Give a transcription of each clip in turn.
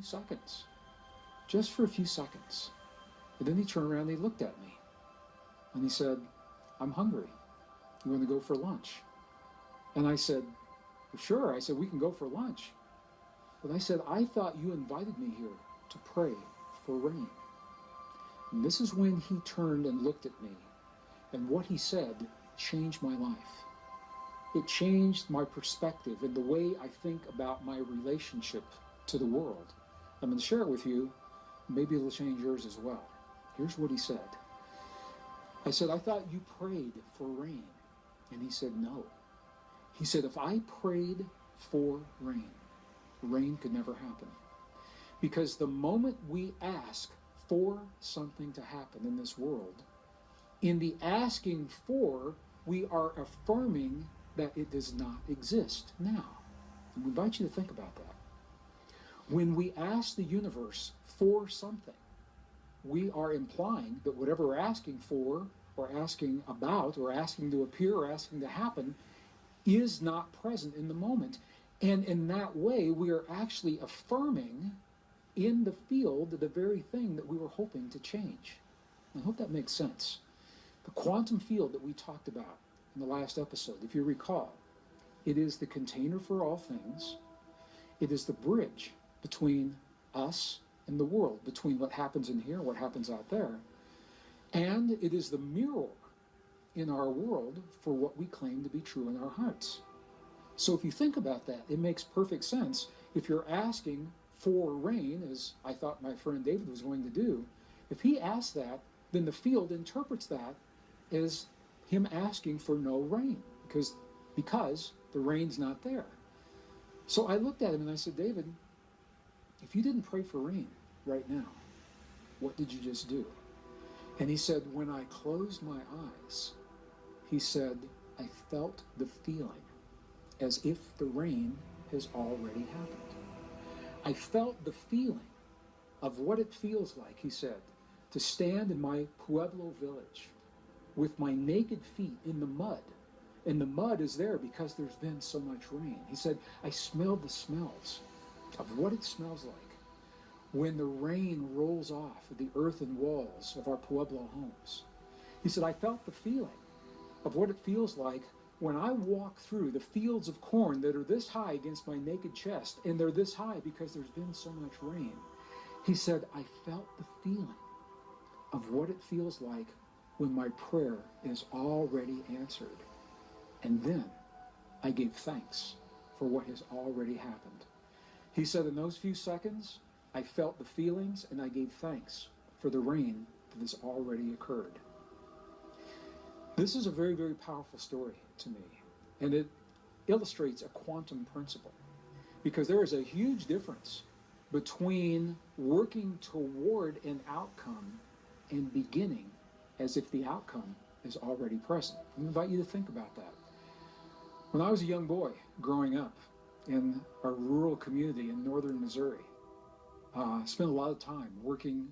few seconds. Just for a few seconds. And then he turned around and he looked at me. And he said, I'm hungry. You want to go for lunch? And I said, well, sure. I said, we can go for lunch. But I said, I thought you invited me here to pray for rain. And this is when he turned and looked at me. And what he said changed my life. It changed my perspective and the way I think about my relationship to the world. I'm going to share it with you. Maybe it'll change yours as well. Here's what he said. I said, I thought you prayed for rain. And he said, no. He said, if I prayed for rain, rain could never happen. Because the moment we ask for something to happen in this world, in the asking for, we are affirming that it does not exist now. And we invite you to think about that. When we ask the universe for something, we are implying that whatever we're asking for, or asking about, or asking to appear, or asking to happen, is not present in the moment. And in that way, we are actually affirming in the field the very thing that we were hoping to change. I hope that makes sense. The quantum field that we talked about in the last episode, if you recall, it is the container for all things. It is the bridge between us and the world, between what happens in here and what happens out there. And it is the mirror in our world for what we claim to be true in our hearts. So if you think about that, it makes perfect sense. If you're asking for rain, as I thought my friend David was going to do, if he asks that, then the field interprets that as him asking for no rain, because the rain's not there. So I looked at him and I said, David, if you didn't pray for rain right now, what did you just do? And he said, when I closed my eyes, he said, I felt the feeling as if the rain has already happened. I felt the feeling of what it feels like, he said, to stand in my Pueblo village with my naked feet in the mud. And the mud is there because there's been so much rain. He said, I smelled the smells of what it smells like when the rain rolls off of the earthen walls of our Pueblo homes. He said, I felt the feeling of what it feels like when I walk through the fields of corn that are this high against my naked chest, and they're this high because there's been so much rain. He said, I felt the feeling of what it feels like when my prayer is already answered. And then I gave thanks for what has already happened. He said, in those few seconds, I felt the feelings and I gave thanks for the rain that has already occurred. This is a very, very powerful story to me, and it illustrates a quantum principle, because there is a huge difference between working toward an outcome and beginning as if the outcome is already present. I invite you to think about that. When I was a young boy growing up in a rural community in northern Missouri, I spent a lot of time working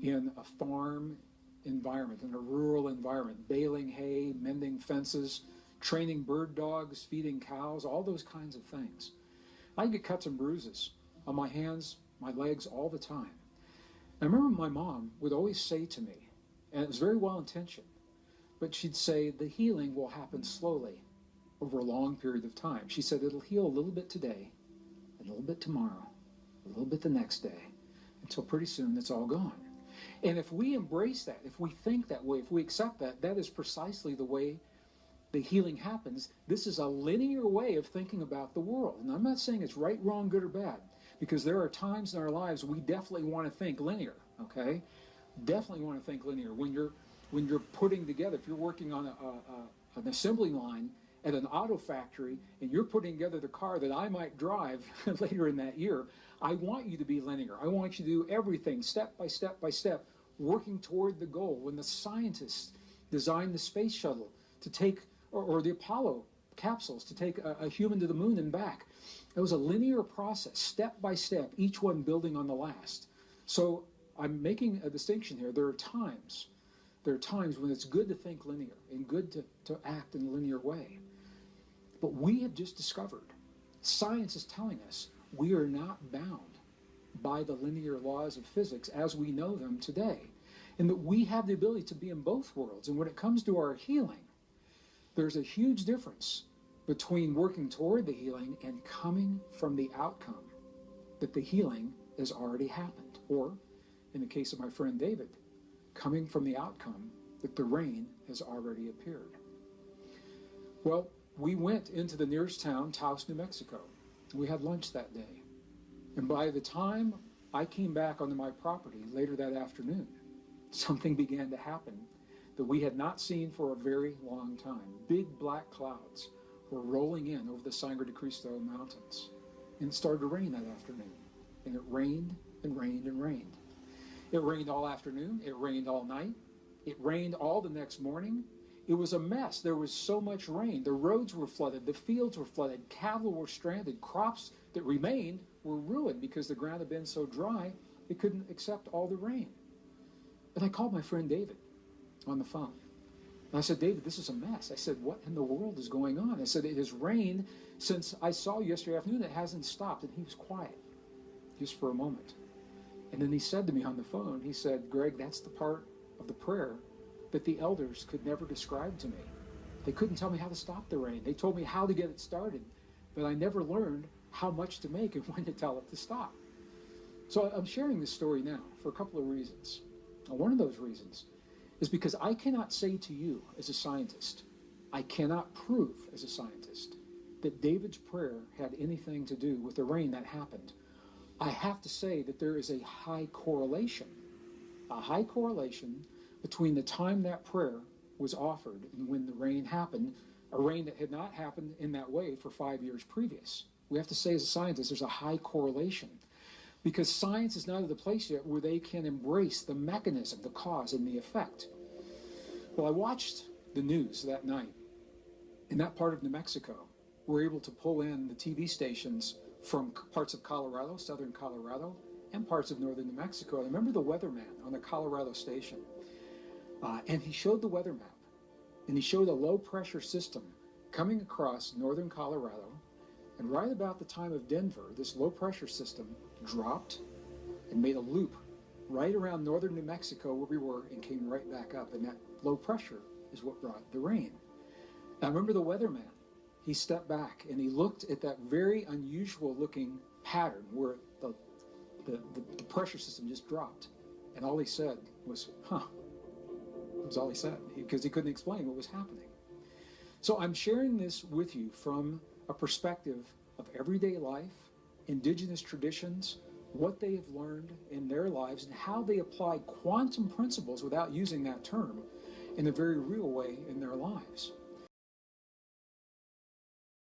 in a farm environment, in a rural environment, baling hay, mending fences, training bird dogs, feeding cows, all those kinds of things. I get cuts and bruises on my hands, my legs all the time. I remember my mom would always say to me, and it was very well intentioned, but she'd say, the healing will happen slowly over a long period of time. She said, it'll heal a little bit today, a little bit tomorrow, a little bit the next day, until pretty soon it's all gone. And if we embrace that, if we think that way, if we accept that, that is precisely the way the healing happens. This is a linear way of thinking about the world. And I'm not saying it's right, wrong, good, or bad, because there are times in our lives we definitely want to think linear, okay? Definitely want to think linear. When you're putting together, if you're working on an assembly line at an auto factory and you're putting together the car that I might drive later in that year, I want you to be linear. I want you to do everything step by step by step, working toward the goal. When the scientists designed the space shuttle to take, or the Apollo capsules to take a human to the moon and back, it was a linear process, step by step, each one building on the last. So I'm making a distinction here. There are times when it's good to think linear and good to act in a linear way. But we have just discovered, science is telling us, we are not bound by the linear laws of physics as we know them today, and that we have the ability to be in both worlds. And when it comes to our healing, there's a huge difference between working toward the healing and coming from the outcome that the healing has already happened, or in the case of my friend David, coming from the outcome that the rain has already appeared. Well, we went into the nearest town, Taos, New Mexico. We had lunch that day. And by the time I came back onto my property later that afternoon, something began to happen that we had not seen for a very long time. Big black clouds were rolling in over the Sangre de Cristo Mountains. And it started to rain that afternoon. And it rained and rained and rained. It rained all afternoon. It rained all night. It rained all the next morning. It was a mess. There was so much rain. The roads were flooded. The fields were flooded. Cattle were stranded. Crops that remained were ruined because the ground had been so dry it couldn't accept all the rain. And I called my friend David on the phone. And I said, David, this is a mess. I said, what in the world is going on? I said, it has rained since I saw you yesterday afternoon. It hasn't stopped. And he was quiet just for a moment. And then he said to me on the phone, he said, Greg, that's the part of the prayer that the elders could never describe to me. They couldn't tell me how to stop the rain. They told me how to get it started, but I never learned how much to make and when to tell it to stop. So I'm sharing this story now for a couple of reasons. And one of those reasons is because I cannot say to you as a scientist, I cannot prove as a scientist that David's prayer had anything to do with the rain that happened. I have to say that there is a high correlation between the time that prayer was offered and when the rain happened, a rain that had not happened in that way for 5 years previous. We have to say as a scientist, there's a high correlation because science is not at the place yet where they can embrace the mechanism, the cause, and the effect. Well, I watched the news that night. In that part of New Mexico, we're able to pull in the TV stations from parts of Colorado, southern Colorado, and parts of northern New Mexico. I remember the weatherman on the Colorado station, and he showed the weather map, and he showed a low-pressure system coming across northern Colorado, and right about the time of Denver, this low-pressure system dropped and made a loop right around northern New Mexico where we were and came right back up, and that low pressure is what brought the rain. Now, I remember the weatherman. He stepped back and he looked at that very unusual looking pattern where the pressure system just dropped. And all he said was, huh. That was all he said because he couldn't explain what was happening. So I'm sharing this with you from a perspective of everyday life, indigenous traditions, what they have learned in their lives, and how they apply quantum principles without using that term in a very real way in their lives.